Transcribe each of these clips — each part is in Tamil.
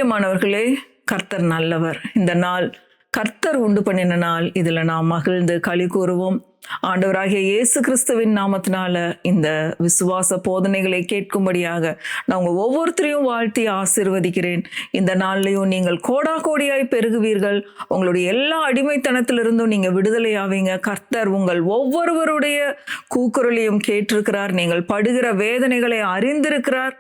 பிரியமானவர்களே, கர்த்தர் நல்லவர். இந்த நாள் கர்த்தர் உண்டு பண்ணின நாள். இதில் நாம் மகிழ்ந்து களி கூறுவோம். ஆண்டவராகிய இயேசு கிறிஸ்துவின் நாமத்தினால இந்த விசுவாச போதனைகளை கேட்கும்படியாக நான் உங்கள் ஒவ்வொருத்தரையும் வாழ்த்தி ஆசீர்வதிக்கிறேன். இந்த நாள்லையும் நீங்கள் கோடா கோடியாய் பெருகுவீர்கள். உங்களுடைய எல்லா அடிமைத்தனத்திலிருந்தும் நீங்கள் விடுதலை ஆவீங்க. கர்த்தர் உங்கள் ஒவ்வொருவருடைய கூக்குரலையும் கேட்டிருக்கிறார். நீங்கள் படுகிற வேதனைகளை அறிந்திருக்கிறார்.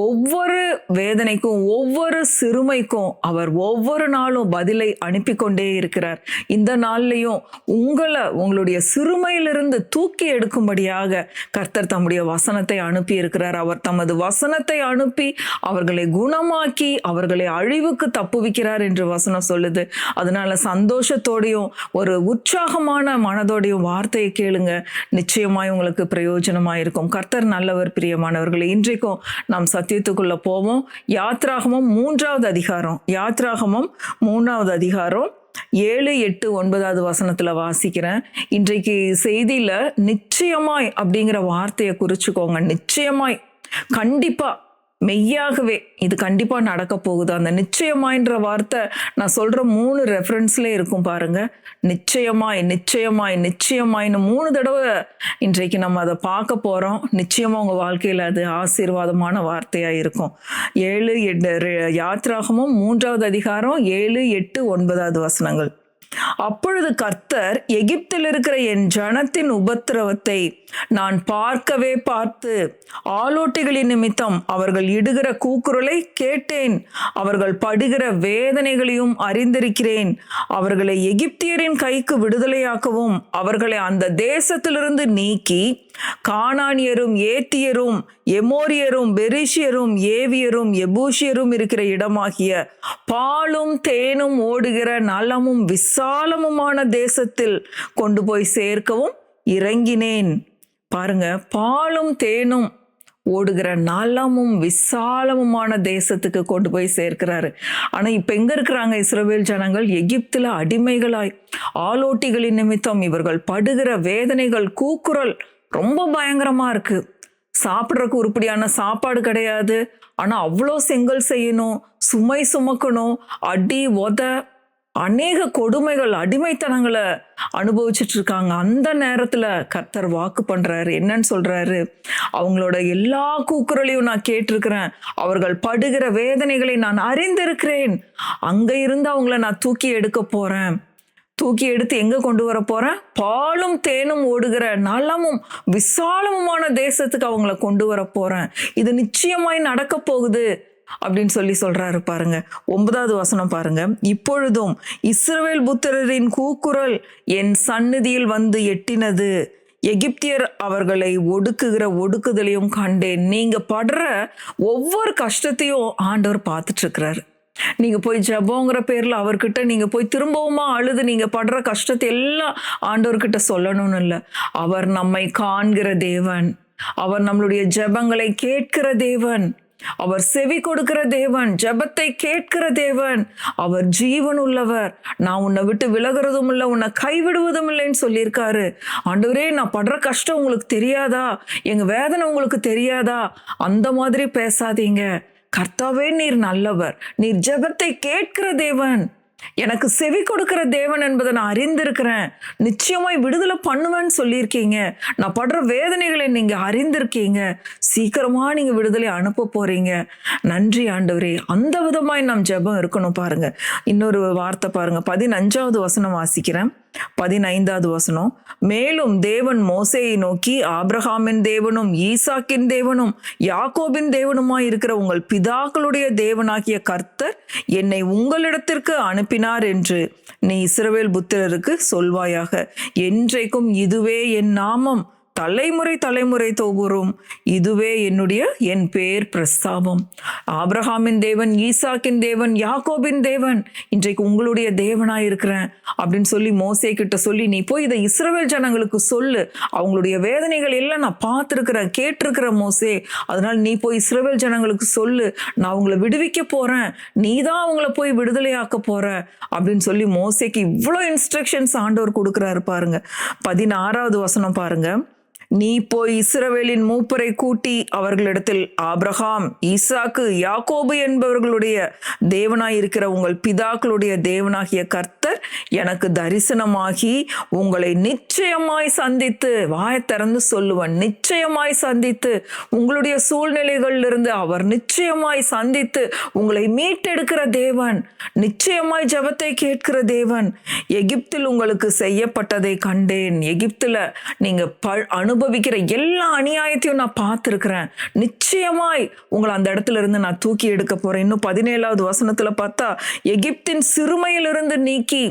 ஒவ்வொரு வேதனைக்கும் ஒவ்வொரு சிறுமைக்கும் அவர் ஒவ்வொரு நாளும் பதிலை அனுப்பி கொண்டே இருக்கிறார். இந்த நாள்லையும் உங்களுடைய சிறுமையிலிருந்து தூக்கி எடுக்கும்படியாக கர்த்தர் தம்முடைய வசனத்தை அனுப்பி இருக்கிறார். அவர் தமது வசனத்தை அனுப்பி அவர்களை குணமாக்கி அவர்களை அழிவுக்கு தப்புவிக்கிறார் என்று வசனம் சொல்லுது. அதனால சந்தோஷத்தோடையும் ஒரு உற்சாகமான மனதோடையும் வார்த்தையை கேளுங்க. நிச்சயமாய் உங்களுக்கு பிரயோஜனமாயிருக்கும். கர்த்தர் நல்லவர். பிரியமானவர்களை, இன்றைக்கும் நாம் சத்தியத்துக்குள்ள போவோம். யாத்ராகமம் 3வது அதிகாரம் 7, 8, 9 வசனத்துல வாசிக்கிறேன். இன்றைக்கு செய்தியில நிச்சயமாய் அப்படிங்கிற வார்த்தையை குறிச்சுக்கோங்க. நிச்சயமாய், கண்டிப்பா, மெய்யாகவே இது கண்டிப்பா நடக்க போகுது. அந்த நிச்சயமாய்ன்ற வார்த்தை நான் சொல்ற 3 ரெஃபரன்ஸ்ல இருக்கும் பாருங்க. நிச்சயமாய், நிச்சயமாய், நிச்சயமாய்னு 3 தடவை இன்றைக்கு நம்ம அதை பார்க்க போறோம். நிச்சயமா உங்க வாழ்க்கையில அது ஆசீர்வாதமான வார்த்தையா இருக்கும். 7, 8 யாத்ராகமம் 3வது அதிகாரம் 7, 8, 9 வசனங்கள். அப்பொழுது கர்த்தர், எகிப்தில் இருக்கிற என் ஜனத்தின் உபத்திரவத்தை நான் பார்க்கவே பார்த்து ஆலோட்டிகளின் நிமித்தம் அவர்கள் இடுகிற கூக்குரலை கேட்டேன். அவர்கள் படுகிற வேதனைகளையும் அறிந்திருக்கிறேன். அவர்களை எகிப்தியரின் கைக்கு விடுதலையாக்கவும் அவர்களை அந்த தேசத்திலிருந்து நீக்கி கானானியரும் ஏத்தியரும் எமோரியரும் பெரிஷியரும் ஏவியரும் எபூசியரும் இருக்கிற இடமாகிய பாலும் தேனும் ஓடுகிற நலமும் விசாலமுமான தேசத்தில் கொண்டு போய் சேர்க்கவும் இறங்கினேன். பாருங்க, பாலும் தேனும் ஓடுகிற நலமும் விசாலமுமான தேசத்துக்கு கொண்டு போய் சேர்க்கிறாரு. ஆனா இப்ப எங்க இருக்கிறாங்க இஸ்ரவேல் ஜனங்கள்? எகிப்துல அடிமைகளாய். ஆலோட்டிகளின் நிமித்தம் இவர்கள் படுகிற வேதனைகள், கூக்குரல் ரொம்ப பயங்கரமா இருக்கு. சாப்பிட்றதுக்கு உருப்படியான சாப்பாடு கிடையாது. ஆனா அவ்வளோ செங்கல் செய்யணும், சுமை சுமக்கணும், அடி உத, அநேக கொடுமைகள், அடிமைத்தனங்களை அனுபவிச்சுட்டு இருக்காங்க. அந்த நேரத்துல கர்த்தர் வாக்கு பண்றாரு. என்னன்னு சொல்றாரு? அவங்களோட எல்லா கூக்குரலையும் நான் கேட்டிருக்கிறேன். அவர்கள் படுகிற வேதனைகளை நான் அறிந்திருக்கிறேன். அங்க இருந்து அவங்கள நான் தூக்கி எடுக்க போறேன். தூக்கி எடுத்து எங்க கொண்டு வர போறேன்? பாலும் தேனும் ஓடுகிற நலமும் விசாலமுமான தேசத்துக்கு அவங்கள கொண்டு வர போறேன். இது நிச்சயமாய் நடக்க போகுது அப்படின்னு சொல்றாரு பாருங்க. 9வது வசனம் பாருங்க. இப்பொழுதும் இஸ்ரவேல் புத்திரரின் கூக்குரல் என் சந்நிதியில் வந்து எட்டினது. எகிப்தியர் அவர்களை ஒடுக்குகிற ஒடுக்குதலையும் கண்டேன். நீங்க படுற ஒவ்வொரு கஷ்டத்தையும் ஆண்டவர் பார்த்துட்டு இருக்கிறாரு. நீங்க போய் ஜெபங்கிற பேர்ல அவர்கிட்ட நீங்க போய் திரும்பவுமா அழுது நீங்க படுற கஷ்டத்தை எல்லாம் ஆண்டவர்கிட்ட சொல்லணும்னு இல்லை. அவர் நம்மை காண்கிற தேவன். அவர் நம்மளுடைய ஜெபங்களை கேட்கிற தேவன். அவர் செவி கொடுக்கிற தேவன். ஜெபத்தை கேட்கிற தேவன். அவர் ஜீவன் உள்ளவர். நான் உன்னை விட்டு விலகிறதும் இல்லை, உன்னை கைவிடுவதும் இல்லைன்னு சொல்லியிருக்காரு. ஆண்டவரே, நான் படுற கஷ்டம் உங்களுக்கு தெரியாதா? எங்க வேதனை உங்களுக்கு தெரியாதா? அந்த மாதிரி பேசாதீங்க. கர்த்தாவே, நீர் நல்லவர். நீர் ஜெபத்தை கேட்கிற தேவன். எனக்கு செவி கொடுக்கிற தேவன் என்பதை நான் அறிந்திருக்கிறேன். நிச்சயமாய் விடுதலை பண்ணுவேன்னு சொல்லியிருக்கீங்க. நான் படுற வேதனைகளை நீங்க அறிந்திருக்கீங்க. சீக்கிரமா நீங்க விடுதலை அனுப்ப போறீங்க. நன்றி ஆண்டவரே. அந்த விதமாய் நாம் ஜெபம் இருக்கணும். பாருங்க, இன்னொரு வார்த்தை பாருங்க. 15வது வசனம் வாசிக்கிறேன். 15வது வசனம். மேலும் தேவன் மோசேயை நோக்கி, ஆபிரகாமின் தேவனும் ஈசாக்கின் தேவனும் யாக்கோபின் தேவனுமாய் இருக்கிற உங்கள் பிதாக்களுடைய தேவனாகிய கர்த்தர் என்னை உங்களிடத்திற்கு அனுப்பினார் என்று நீ இஸ்ரவேல் புத்திரருக்கு சொல்வாயாக. என்றைக்கும் இதுவே என் நாமம் தலைமுறை தலைமுறை தோறும் இதுவே என் பேர் பிரஸ்தாபம். ஆபிரகாமின் தேவன், ஈசாக்கின் தேவன், யாக்கோபின் தேவன் இன்றைக்கு உங்களுடைய தேவனாய் இருக்கிறேன் அப்படின்னு சொல்லி மோசே கிட்ட சொல்லி, நீ போய் இதை இஸ்ரவேல் ஜனங்களுக்கு சொல்லு. அவங்களுடைய வேதனைகள் எல்லாம் நான் பார்த்துருக்கிறேன், கேட்டிருக்கிறேன் மோசே. அதனால நீ போய் இஸ்ரவேல் ஜனங்களுக்கு சொல்லு. நான் அவங்கள விடுவிக்க போறேன். நீ தான் அவங்கள போய் விடுதலையாக்க போற அப்படின்னு சொல்லி மோசேக்கு இவ்வளோ இன்ஸ்ட்ரக்ஷன்ஸ் ஆண்டவர் கொடுக்குறாரு பாருங்க. 16வது வசனம் பாருங்க. நீ போய் இஸ்ரவேலின் மூப்பரை கூட்டி அவர்களிடத்தில், ஆபிரகாம், ஈசாக்கு, யாக்கோபு என்பவர்களுடைய தேவனாய் இருக்கிற உங்கள் பிதாக்களுடைய தேவனாகிய கர்த்தர் எனக்கு தரிசனமாகி உங்களை நிச்சயமாய் சந்தித்து, வாயை திறந்து சொல்லுவன், நிச்சயமாய் சந்தித்து, உங்களுடைய சூழ்நிலைகளிலிருந்து அவர் நிச்சயமாய் சந்தித்து உங்களை மீட்டெடுக்கிற தேவன், நிச்சயமாய் ஜெபத்தை கேட்கிற தேவன். எகிப்தில் உங்களுக்கு செய்யப்பட்டதை கண்டேன். எகிப்துல நீங்க அனுபவிக்கிற எல்லா அநியாயத்தையும் நான் பார்த்திருக்கிறேன். நிச்சயமாய் உங்களை அந்த இடத்துல இருந்து நான் தூக்கி எடுக்க போறேன். இன்னும் 17வது வசனத்துல பார்த்தா, எகிப்தின் சிறுமையிலிருந்து நீக்கி,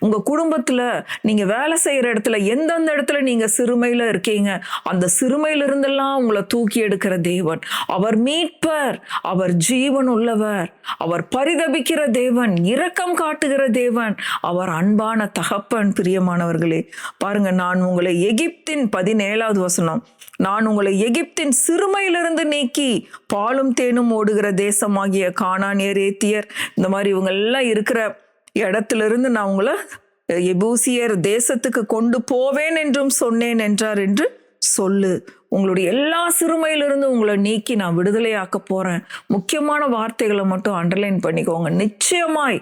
உங்க குடும்பத்துல நீங்க வேலை செய்யற இடத்துல எந்தெந்த இடத்துல நீங்க சிறுமையில இருக்கீங்க, அந்த சிறுமையில இருந்தெல்லாம் உங்களை தூக்கி எடுக்கிற தேவன். அவர் மீட்பர், அவர் ஜீவன் உள்ளவர், அவர் பரிதபிக்கிற தேவன், இரக்கம் காட்டுகிற தேவன், அவர் அன்பான தகப்பன். பிரியமானவர்களே, பாருங்க, நான் உங்களை எகிப்தின் 17வது வசனம், நான் உங்களை எகிப்தின் சிறுமையிலிருந்து நீக்கி பாலும் தேனும் ஓடுகிற தேசமாகிய கானானியர், ஏத்தியர், இந்த மாதிரி இவங்க எல்லாம் இருக்கிற இடத்துல இருந்து நான் உங்களை எபூசியர் தேசத்துக்கு கொண்டு போவேன் என்றும் சொன்னேன் என்றார் என்று சொல்லு. உங்களுடைய எல்லா சிறுமையிலிருந்து உங்களை நீக்கி நான் விடுதலையாக்க போறேன். முக்கியமான வார்த்தைகளை மட்டும் அண்டர்லைன் பண்ணிக்கோங்க. நிச்சயமாய்,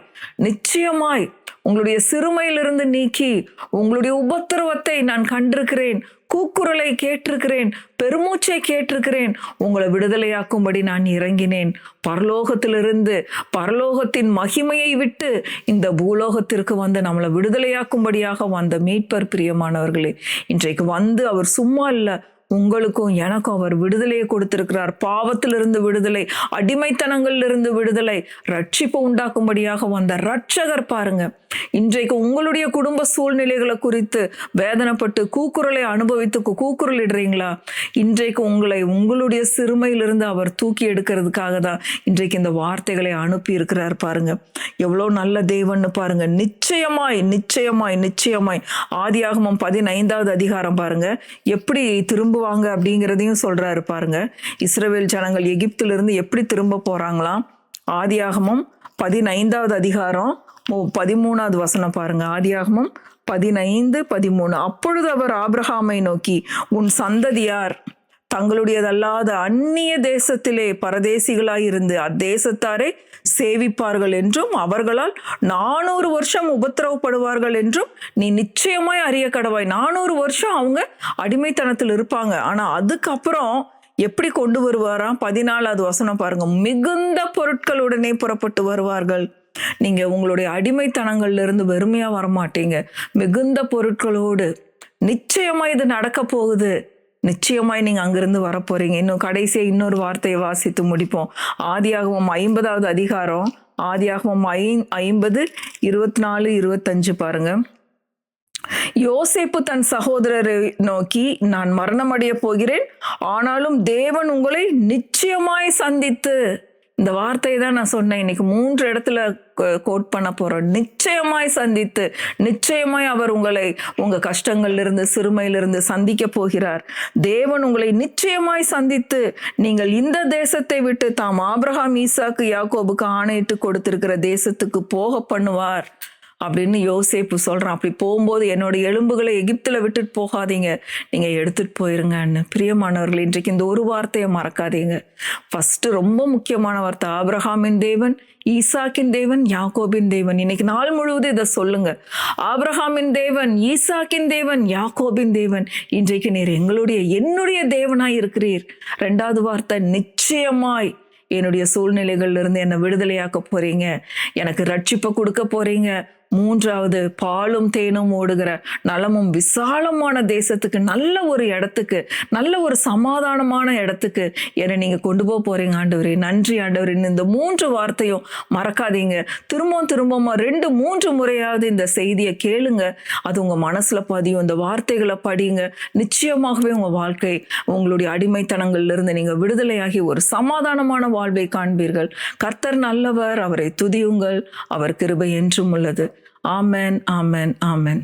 நிச்சயமாய் உங்களுடைய சிறுமையிலிருந்து நீக்கி, உங்களுடைய உபத்திரவத்தை நான் கண்டிருக்கிறேன், கூக்குரலை கேட்டிருக்கிறேன், பெருமூச்சை கேட்டிருக்கிறேன், உங்களை விடுதலையாக்கும்படி நான் இறங்கினேன். பரலோகத்திலிருந்து, பரலோகத்தின் மகிமையை விட்டு இந்த பூலோகத்திற்கு வந்து நம்மளை விடுதலையாக்கும்படியாக வந்த மீட்பர். பிரியமானவர்களே, இன்றைக்கு வந்து அவர் சும்மா இல்லை, உங்களுக்கும் எனக்கும் அவர் விடுதலையை கொடுத்திருக்கிறார். பாவத்திலிருந்து விடுதலை, அடிமைத்தனங்களிலிருந்து விடுதலை, ரட்சிப்பு உண்டாக்கும்படியாக வந்த ரட்சகர். பாருங்க, இன்றைக்கு உங்களுடைய குடும்ப சூழ்நிலைகளை குறித்து வேதனைப்பட்டு கூக்குரலை அனுபவித்து கூக்குரல் இடுறீங்களா? இன்றைக்கு உங்களை உங்களுடைய சிறுமையிலிருந்து அவர் தூக்கி எடுக்கிறதுக்காக தான் இன்றைக்கு இந்த வார்த்தைகளை அனுப்பி இருக்கிறார். பாருங்க, எவ்வளோ நல்ல தேவன்னு பாருங்க. நிச்சயமாய், நிச்சயமாய், நிச்சயமாய். ஆதியாகமம் 15வது அதிகாரம் பாருங்க, எப்படி திரும்புவாங்க அப்படிங்கிறதையும் சொல்றாரு. பாருங்க, இஸ்ரவேல் ஜனங்கள் எகிப்திலிருந்து எப்படி திரும்ப போறாங்களாம். ஆதியாகமம் 15வது அதிகாரம் 13வது வசனம் பாருங்க. ஆதியாகமம் 15:13. அப்பொழுது அவர் ஆபிரகாமை நோக்கி, உன் சந்ததியார் தங்களுடையதல்லாத அந்நிய தேசத்திலே பரதேசிகளாயிருந்து அத்தேசத்தாரை சேவிப்பார்கள் என்றும் அவர்களால் 400 வருஷம் உபத்திரவப்படுவார்கள் என்றும் நீ நிச்சயமாய் அறிய கடவாய். 400 வருஷம் அவங்க அடிமைத்தனத்தில் இருப்பாங்க. ஆனா அதுக்கப்புறம் எப்படி கொண்டு வருவாராம்? 14வது வசனம் பாருங்க, மிகுந்த பொருட்களுடனே புறப்பட்டு வருவார்கள். நீங்க உங்களுடைய அடிமைத்தனங்கள்ல இருந்து வெறுமையா வரமாட்டீங்க, மிகுந்த பொருட்களோடு. நிச்சயமா இது நடக்க போகுது. நிச்சயமாய் நீங்க அங்கிருந்து வரப்போறீங்க. இன்னும் கடைசியா இன்னொரு வார்த்தையை வாசித்து முடிப்போம். ஆதியாகமம் 50வது அதிகாரம், ஆதியாகமம் 50, 24, 25 பாருங்க. யோசேப்பு தன் சகோதரரை நோக்கி, நான் மரணமடைய போகிறேன், ஆனாலும் தேவன் உங்களை நிச்சயமாய் சந்தித்து, இந்த வார்த்தையை தான் நான் சொன்னேன். இன்னைக்கு 3 இடத்துல கோட் பண்ண போறோம். நிச்சயமாய் சந்தித்து, நிச்சயமாய் அவர் உங்களை உங்க கஷ்டங்கள்லிருந்து, சிறுமையிலிருந்து சந்திக்க போகிறார். தேவன் உங்களை நிச்சயமாய் சந்தித்து நீங்கள் இந்த தேசத்தை விட்டு தாம் ஆபிரகாம், ஈசாக்கு, யாக்கோபுக்கு ஆணையிட்டு கொடுத்திருக்கிற தேசத்துக்கு போக பண்ணுவார் அப்படின்னு யோசேப்பு சொல்றான். அப்படி போகும்போது என்னோட எலும்புகளை எகிப்துல விட்டுட்டு போகாதீங்க, நீங்க எடுத்துட்டு போயிருங்கன்னு. பிரியமானவர்கள், இன்றைக்கு இந்த ஒரு வார்த்தையை மறக்காதீங்க. ஃபர்ஸ்ட் ரொம்ப முக்கியமான வார்த்தை, ஆபிரகாமின் தேவன், ஈசாக்கின் தேவன், யாக்கோபின் தேவன். இன்னைக்கு நாள் முழுவதும் இதை சொல்லுங்க. ஆபிரகாமின் தேவன், ஈசாக்கின் தேவன், யாக்கோபின் தேவன். இன்றைக்கு நீர் என்னுடைய தேவனாய் இருக்கிறீர். 2வது வார்த்தை, நிச்சயமாய் என்னுடைய சூழ்நிலைகள்ல இருந்து என்னை விடுதலையாக்க போறீங்க, எனக்கு ரட்சிப்பை கொடுக்க போறீங்க. 3வது, பாலும் தேனும் ஓடுகிற நலமும் விசாலமான தேசத்துக்கு, நல்ல ஒரு இடத்துக்கு, நல்ல ஒரு சமாதானமான இடத்துக்கு என்னை நீங்க கொண்டு போறீங்க ஆண்டவரே. நன்றி ஆண்டவரே. இந்த 3 வார்த்தையும் மறக்காதீங்க. திரும்பவும் 2-3 முறையாவது இந்த செய்தியை கேளுங்க. அது உங்க மனசுல பதியும். இந்த வார்த்தைகளை படிங்க. நிச்சயமாகவே உங்க வாழ்க்கை, உங்களுடைய அடிமைத்தனங்கள்ல இருந்து நீங்க விடுதலையாகி ஒரு சமாதானமான வாழ்வை காண்பீர்கள். கர்த்தர் நல்லவர், அவரை துதியுங்கள், அவர் கிருபை என்றும் உள்ளது. ஆமென், ஆமென், ஆமென்.